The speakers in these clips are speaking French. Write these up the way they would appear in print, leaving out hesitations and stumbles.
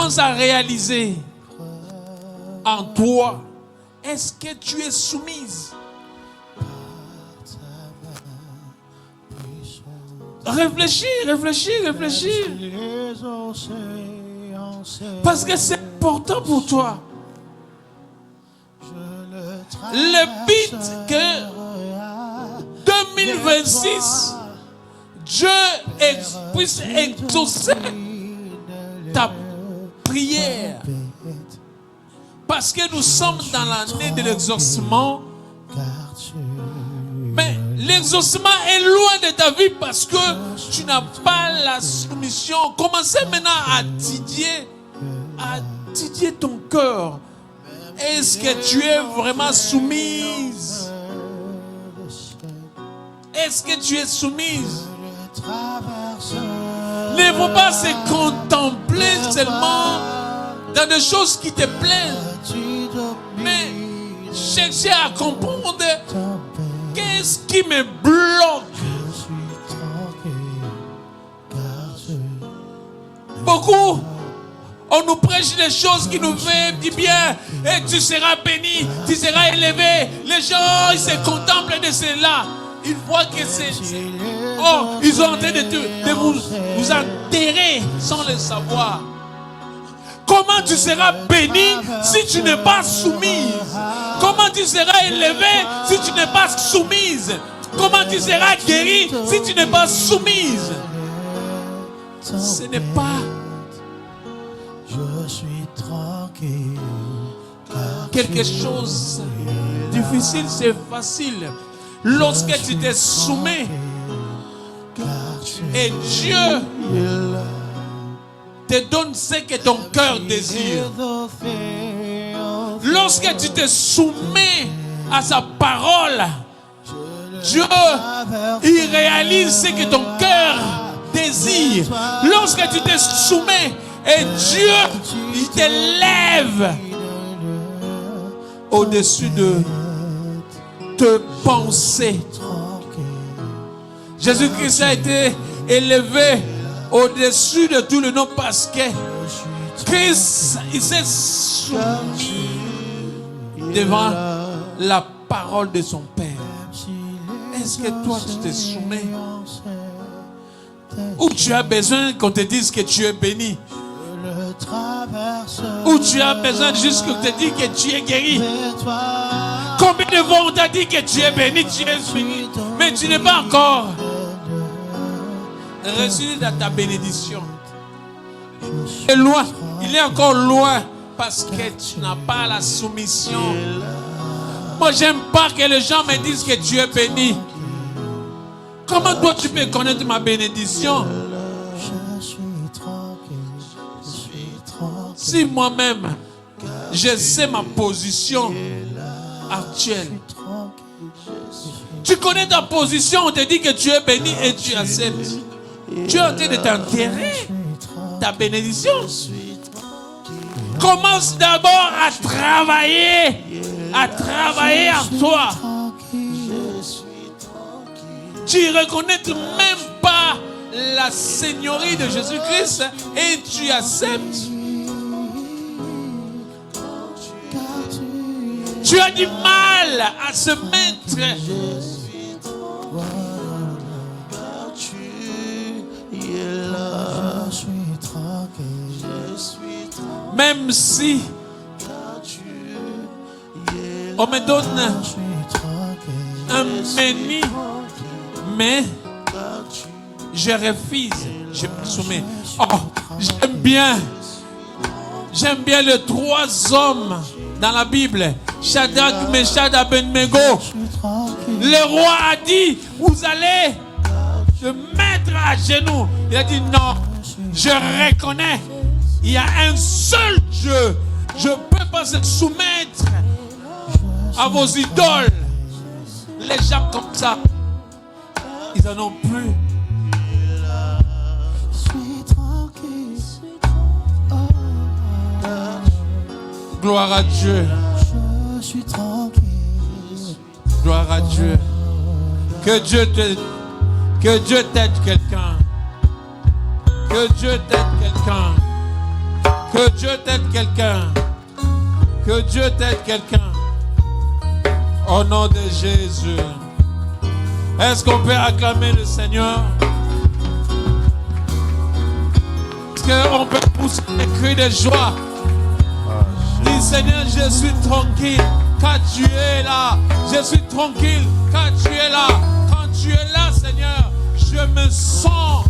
commences à réaliser en toi, est-ce que tu es soumise? Réfléchis. Parce que c'est important pour toi. Le but que 2026, Dieu puisse exaucer ta prière. Parce que nous sommes dans l'année de l'exaucement. Mais l'exaucement est loin de ta vie parce que tu n'as pas la soumission. Commencez maintenant à didier ton cœur. Est-ce que tu es vraiment soumise? Est-ce que tu es soumise? Ne faut pas se contempler seulement dans des choses qui te plaisent, mais chercher à comprendre qu'est-ce qui me bloque. Beaucoup, on nous prêche des choses qui nous font du bien, et tu seras béni, tu seras élevé. Les gens, ils se contemplent de cela. Ils voient que c'est... Oh, ils sont en train de vous enterrer sans le savoir. Comment tu seras béni si tu n'es pas soumise? Comment tu seras élevé si tu n'es pas soumise? Comment tu seras guéri si tu n'es pas soumise? Ce n'est pas quelque chose difficile, c'est facile. Lorsque tu te soumets et Dieu te donne ce que ton cœur désire. Lorsque tu te soumets à sa parole, Dieu, il réalise ce que ton cœur désire. Lorsque tu te soumets et Dieu, il t'élève au-dessus de tes pensées. Jésus-Christ a été élevé au-dessus de tout le nom parce que Christ, il s'est soumis devant la parole de son Père. Est-ce que toi tu te soumets? Ou tu as besoin qu'on te dise que tu es béni? Ou tu as besoin juste qu'on te dise que tu es guéri? Combien de fois on t'a dit que tu es béni, mais tu n'es pas encore reçu dans ta bénédiction? Et loin, il est encore loin parce que tu n'as pas la soumission. Moi, j'aime pas que les gens me disent que tu es béni. Comment toi tu peux connaître ma bénédiction? Si moi-même, je sais ma position actuelle. Tu connais ta position, on te dit que tu es béni et tu acceptes. Tu es en train de t'enterrer ta bénédiction. Commence d'abord à travailler en toi. Tu ne reconnais même pas la seigneurie de Jésus-Christ et tu acceptes. Tu as du mal à se mettre. Même si on me donne un menu, mais je refuse, je me soumets. Oh, j'aime bien les trois hommes dans la Bible, Shadrach, Meshach, Abednego. Le roi a dit, vous allez se mettre à genoux. Il a dit non, je reconnais, il y a un seul Dieu. Je ne peux pas se soumettre à vos idoles. Les gens comme ça, ils n'en ont plus. Gloire à Dieu. Gloire à Dieu. Que Dieu t'aide quelqu'un. Que Dieu t'aide quelqu'un. Que Dieu t'aide quelqu'un. Que Dieu t'aide quelqu'un. Au nom de Jésus. Est-ce qu'on peut acclamer le Seigneur? Est-ce qu'on peut pousser des cris de joie? Dis Seigneur, je suis tranquille quand tu es là. Je suis tranquille quand tu es là. Quand tu es là, Seigneur, je me sens.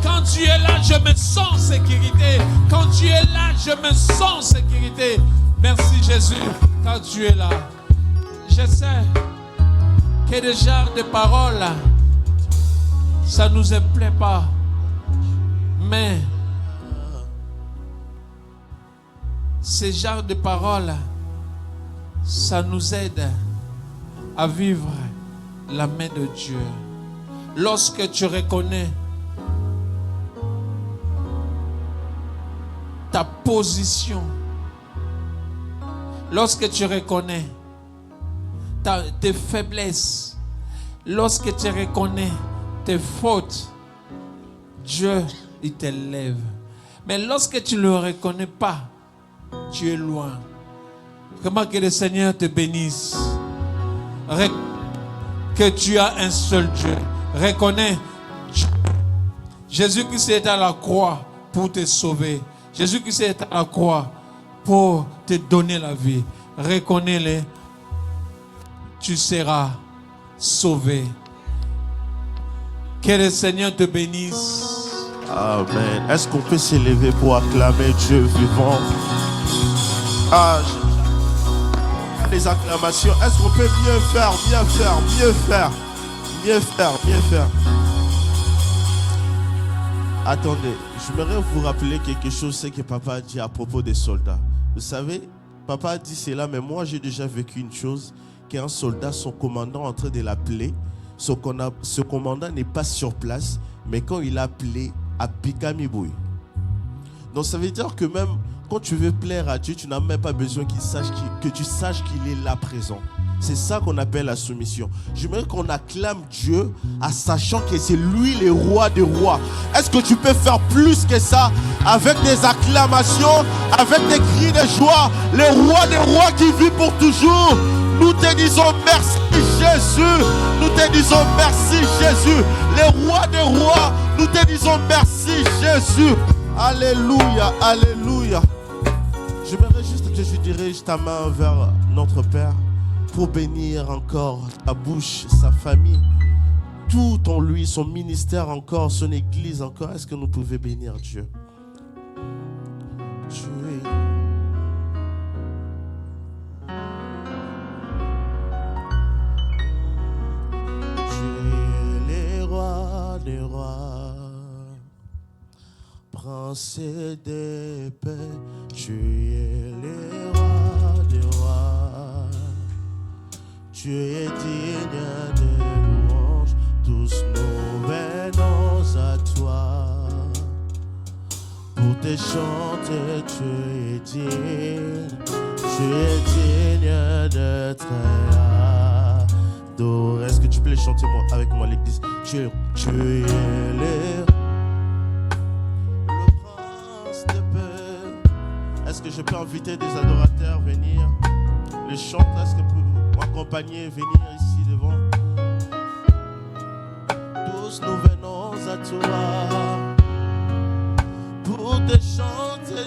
Quand tu es là, je me sens en sécurité. Quand tu es là, je me sens en sécurité. Merci Jésus, quand tu es là. Je sais que des genres de paroles, ça ne nous plaît pas. Mais ces genres de paroles, ça nous aide à vivre la main de Dieu. Lorsque tu reconnais ta position, lorsque tu reconnais tes faiblesses, lorsque tu reconnais tes fautes, Dieu, il t'élève. Mais lorsque tu ne le reconnais pas, tu es loin. Comment que le Seigneur te bénisse. Que tu as un seul Dieu. Reconnais Jésus-Christ est à la croix pour te sauver. Jésus-Christ est à la croix pour te donner la vie. Reconnais-le. Tu seras sauvé. Que le Seigneur te bénisse. Amen. Est-ce qu'on peut s'élever pour acclamer Dieu vivant? Les acclamations. Est-ce qu'on peut mieux faire, mieux faire, mieux faire, mieux faire, mieux faire? Attendez, j'aimerais vous rappeler quelque chose, c'est que papa a dit à propos des soldats. Vous savez, papa a dit cela, mais moi j'ai déjà vécu une chose, qu'un soldat, son commandant est en train de l'appeler. Ce commandant n'est pas sur place, mais quand il a appelé à Pikamiboui. Donc ça veut dire que même quand tu veux plaire à Dieu, tu n'as même pas besoin que tu saches qu'il est là présent. C'est ça qu'on appelle la soumission. J'aimerais qu'on acclame Dieu en sachant que c'est lui le roi des rois. Est-ce que tu peux faire plus que ça avec des acclamations, avec des cris de joie? Le roi des rois qui vit pour toujours. Nous te disons merci Jésus. Nous te disons merci Jésus. Le roi des rois, nous te disons merci Jésus. Alléluia, alléluia. J'aimerais juste que je dirige ta main vers notre Père pour bénir encore ta bouche, sa famille, tout en lui, son ministère encore, son église encore. Est-ce que nous pouvons bénir Dieu? Tu es le roi des rois, prince des paix. Tu es le roi des rois. Tu es digne de louange, tous nous venons à toi. Pour te chanter, tu es digne d'être adoré. Est-ce que tu peux les chanter avec moi l'église? Tu es le prince de paix. Est-ce que je peux inviter des adorateurs à venir? Les chanteurs, est-ce que vous m'accompagner, venir ici devant? Tous nous venons à toi pour te chanter.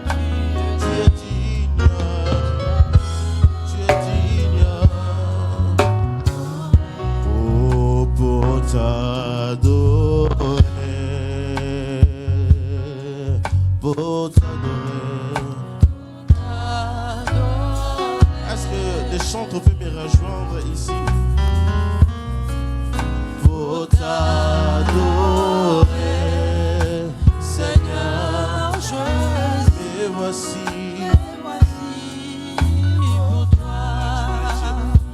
Tu es digne, tu es digne. Oh, pour t'adorer, pour t'adorer. Des chants, on peut me rejoindre ici pour t'adorer, Seigneur. Et voici pour toi,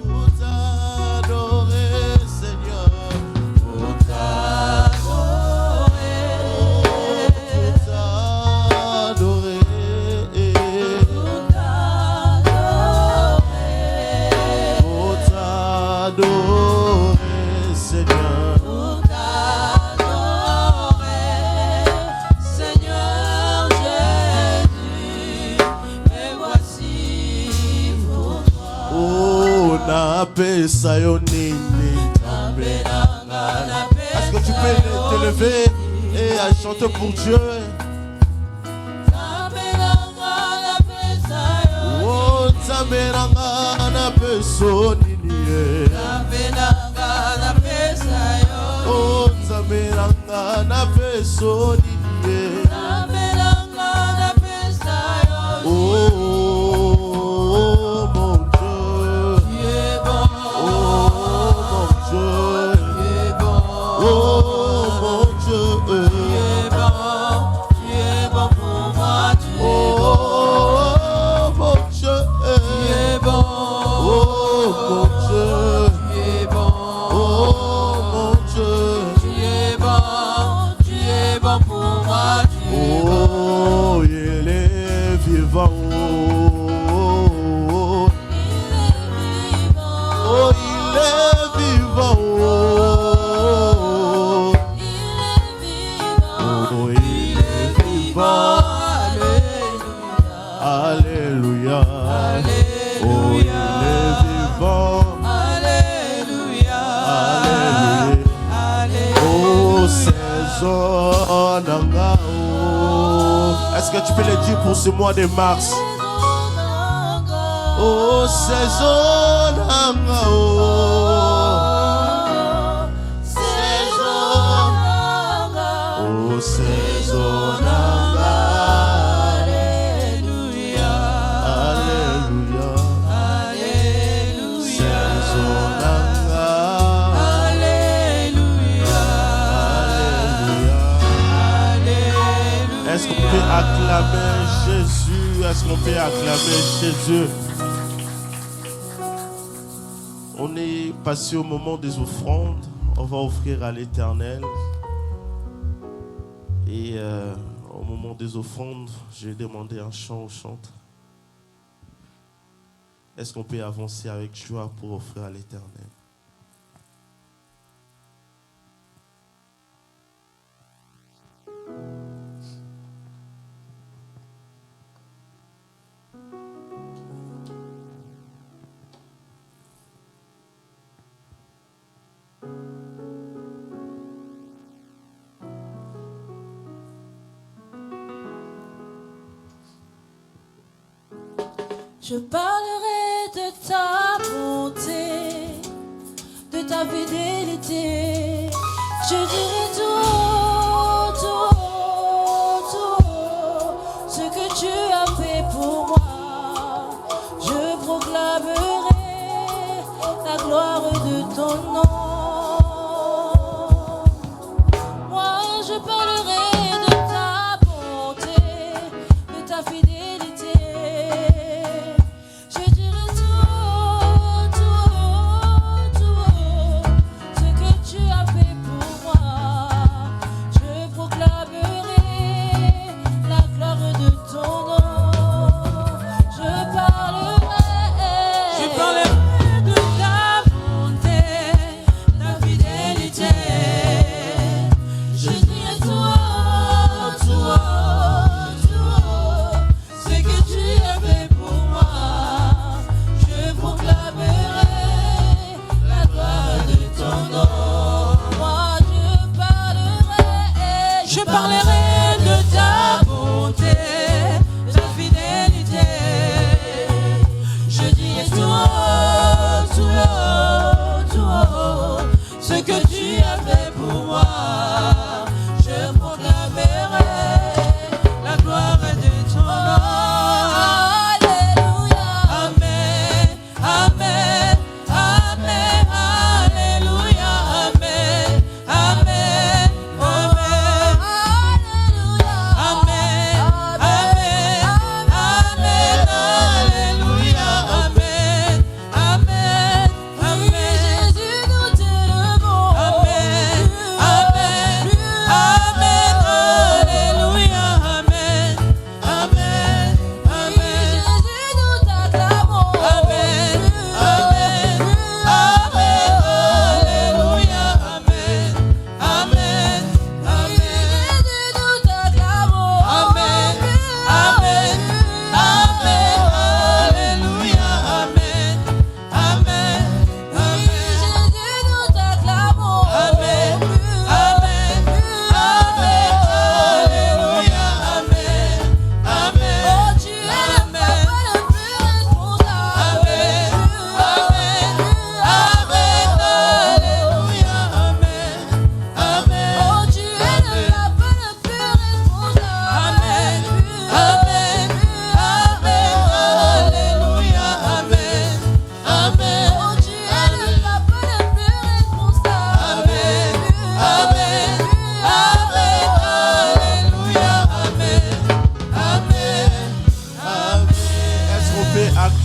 pour t'adorer, Seigneur, pour t'adorer, adorer, Seigneur. Pour t'adorer, Seigneur. napesa yo nini? Est-ce que tu peux te lever et chanter pour Dieu? Oh, Tameranga napesa nini? Oh, Tameranga napesa nini? Oh, mon Dieu. Oh, mon Dieu. Oh, mon Dieu. Oh, il est vivant. Oh, il est vivant. Oh, il est vivant. Alléluia. Oh, il est vivant. Alléluia. Oh, saison d'anga. Est-ce que tu peux le dire pour ce mois de mars? Oh, saison d'anga. Oh, saison d'anga. Alléluia. Alléluia. Saison d'anga. Alléluia. Est-ce qu'on peut acclamer Jésus? Est-ce qu'on peut acclamer Jésus? On est passé au moment des offrandes. On va offrir à l'Éternel. Et au moment des offrandes, j'ai demandé un chant au chanteur. Est-ce qu'on peut avancer avec joie pour offrir à l'Éternel? Je parlerai de ta bonté, de ta fidélité. Je dirai tout, ce que tu as fait pour moi. Je proclamerai la gloire de ton nom. Moi, je parlerai de ta bonté, de ta fidélité. Ce que tu as fait pour moi,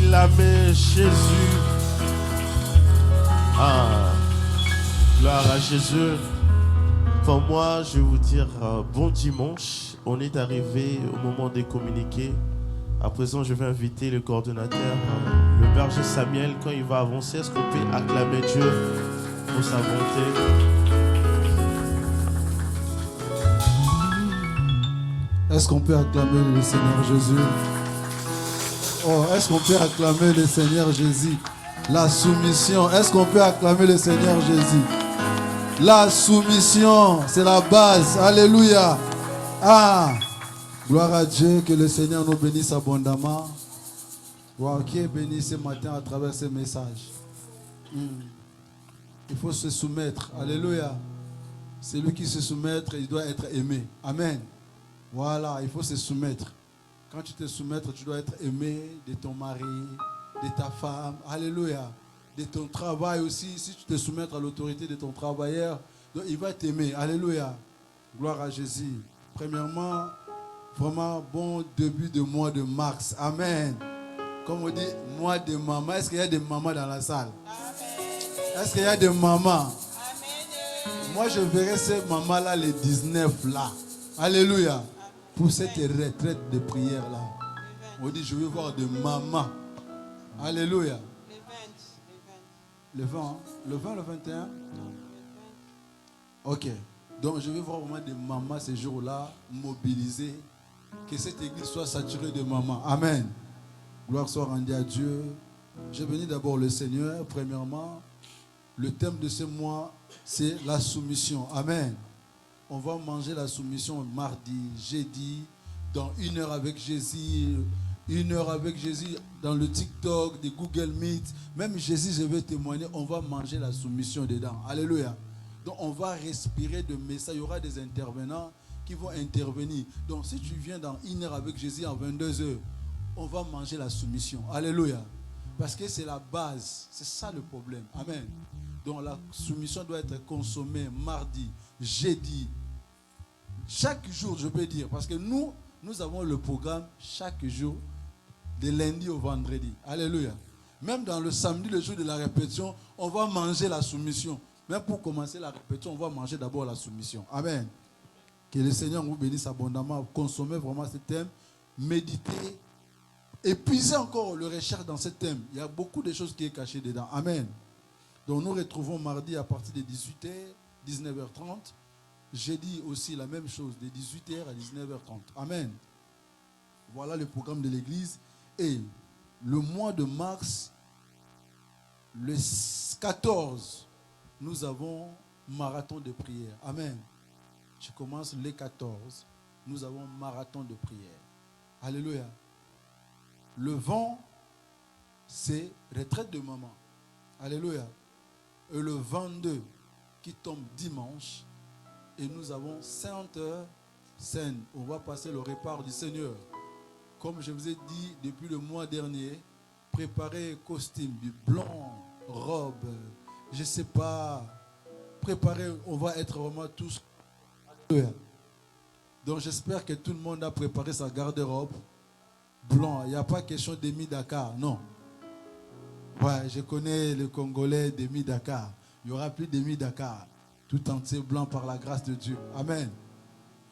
acclamer Jésus. Ah, gloire à Jésus. Pour moi, je vais vous dire bon dimanche. On est arrivé au moment de communiquer. À présent, je vais inviter le coordonnateur, le berger Samuel, quand il va avancer. Est-ce qu'on peut acclamer Dieu pour sa bonté? Est-ce qu'on peut acclamer le Seigneur Jésus? Oh, est-ce qu'on peut acclamer le Seigneur Jésus? La soumission. Est-ce qu'on peut acclamer le Seigneur Jésus? La soumission, c'est la base. Alléluia. Ah, gloire à Dieu, que le Seigneur nous bénisse abondamment. Wow, qui est béni ce matin à travers ces messages? Il faut se soumettre. Alléluia. Celui qui se soumet, il doit être aimé. Amen. Voilà, il faut se soumettre. Quand tu te soumettes, tu dois être aimé de ton mari, de ta femme. Alléluia. De ton travail aussi. Si tu te soumets à l'autorité de ton travailleur, il va t'aimer. Alléluia. Gloire à Jésus. Premièrement, vraiment bon début de mois de mars. Amen. Comme on dit, mois de maman. Est-ce qu'il y a des mamans dans la salle? Amen. Est-ce qu'il y a des mamans? Amen. Moi, je verrai ces mamans-là les 19 là. Alléluia. Pour cette retraite de prière-là. On dit, je veux voir des mamans. Alléluia. Le 20, hein? Le 20, le 21? Non, le 20. Ok. Donc, je veux voir vraiment des mamans ces jours-là mobilisées. Que cette église soit saturée de mamans. Amen. Gloire soit rendue à Dieu. Je bénis d'abord le Seigneur. Premièrement, le thème de ce mois, c'est la soumission. Amen. On va manger la soumission mardi, jeudi, dans 1 heure avec Jésus, 1 heure avec Jésus dans le TikTok, des Google Meet. Même Jésus, je vais témoigner, on va manger la soumission dedans. Alléluia. Donc on va respirer de messages. Il y aura des intervenants qui vont intervenir. Donc si tu viens dans 1 heure avec Jésus en 22 heures, on va manger la soumission. Alléluia. Parce que c'est la base. C'est ça le problème. Amen. Donc la soumission doit être consommée mardi, jeudi, chaque jour, je peux dire. Parce que nous avons le programme chaque jour, de lundi au vendredi. Alléluia. Même dans le samedi, le jour de la répétition, on va manger la soumission. Même pour commencer la répétition, on va manger d'abord la soumission. Amen. Que le Seigneur vous bénisse abondamment. Consommez vraiment ce thème. Méditez. Épuisez encore le recherche dans ce thème. Il y a beaucoup de choses qui sont cachées dedans. Amen. Donc nous retrouvons mardi à partir de 18h, 19h30. Jeudi aussi la même chose, de 18h à 19h30. Amen. Voilà le programme de l'église. Et le mois de mars, le 14, nous avons marathon de prière. Amen. Je commence le 14. Nous avons marathon de prière. Alléluia. Le 20, c'est retraite de maman. Alléluia. Et le 22, qui tombe dimanche, et nous avons Sainte Seine. On va passer le repas du Seigneur. Comme je vous ai dit depuis le mois dernier, préparez costume, du blanc, robe, je ne sais pas. Préparez, on va être vraiment tous. Donc j'espère que tout le monde a préparé sa garde-robe. Blanc, il n'y a pas question d'Emi Dakar, non. Ouais, je connais le Congolais d'Emi Dakar. Il n'y aura plus d'Emi Dakar. Tout entier blanc par la grâce de Dieu. Amen.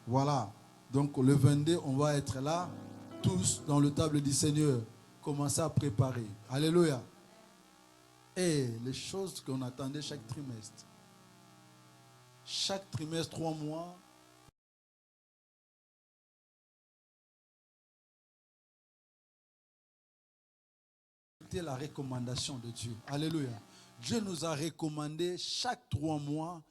Voilà. Donc le 22, on va être là, tous dans le table du Seigneur. Commencez à préparer. Alléluia. Et les choses qu'on attendait chaque trimestre. Chaque trimestre, 3 mois. C'était la recommandation de Dieu. Alléluia. Dieu nous a recommandé chaque 3 mois.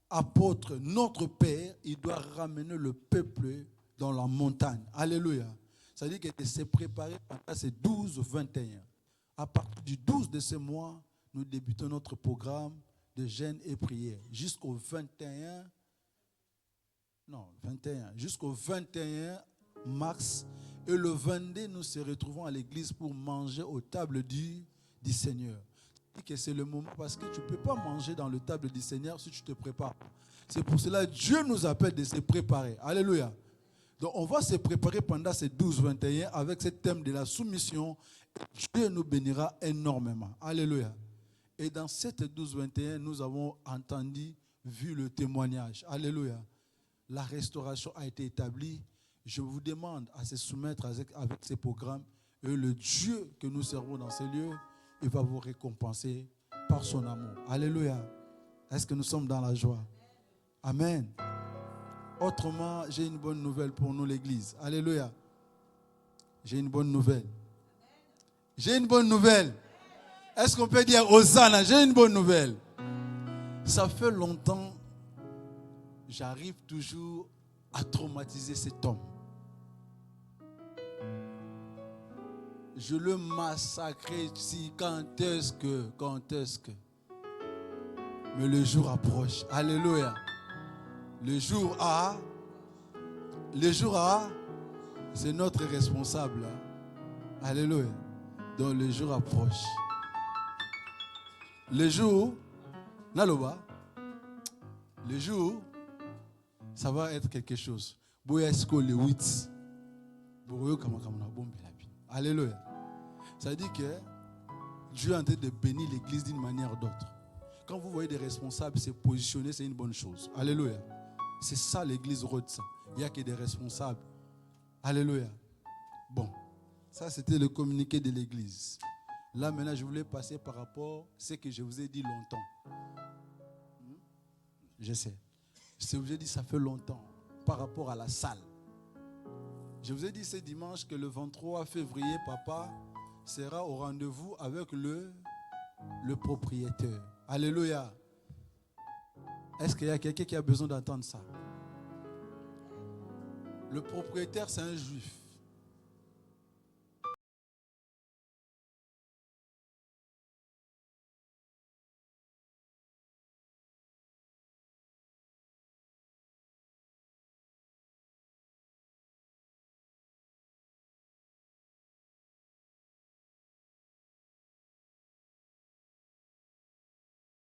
Apôtre, notre Père, il doit ramener le peuple dans la montagne. Alléluia. Ça veut dire qu'il s'est préparé pendant ces 12-21. À partir du 12 de ce mois, nous débutons notre programme de jeûne et prière. Jusqu'au 21 mars. Et le 22, nous se retrouvons à l'église pour manger aux tables du Seigneur. Que c'est le moment parce que tu ne peux pas manger dans le table du Seigneur si tu te prépares. C'est pour cela que Dieu nous appelle de se préparer. Alléluia. Donc on va se préparer pendant ces 12-21 avec ce thème de la soumission Dieu nous bénira énormément. Alléluia. Et dans cette 12-21, nous avons entendu, vu le témoignage. Alléluia. La restauration a été établie. Je vous demande à se soumettre avec ces programmes. Et le Dieu que nous servons dans ces lieux, il va vous récompenser par son amour. Alléluia. Est-ce que nous sommes dans la joie? Amen. Autrement, j'ai une bonne nouvelle pour nous, l'Église. Alléluia. J'ai une bonne nouvelle. J'ai une bonne nouvelle. Est-ce qu'on peut dire Hosanna? J'ai une bonne nouvelle. Ça fait longtemps, j'arrive toujours à traumatiser cet homme. Je le massacrais ici. Quand est-ce que. Mais le jour approche. Alléluia. Le jour a. C'est notre responsable. Alléluia. Donc le jour approche. Le jour, Naloba, le jour, ça va être quelque chose. Boyasko le 8. Alléluia. Ça veut dire que Dieu est en train de bénir l'église d'une manière ou d'autre. Quand vous voyez des responsables se positionner, c'est une bonne chose. Alléluia. C'est ça l'église Rodsa. Il n'y a que des responsables. Alléluia. Bon, ça c'était le communiqué de l'église. Là maintenant, je voulais passer par rapport à ce que je vous ai dit longtemps. Je sais. Je vous ai dit ça fait longtemps par rapport à la salle. Je vous ai dit ce dimanche que le 23 février, papa sera au rendez-vous avec le propriétaire. Alléluia. Est-ce qu'il y a quelqu'un qui a besoin d'entendre ça? Le propriétaire, c'est un juif.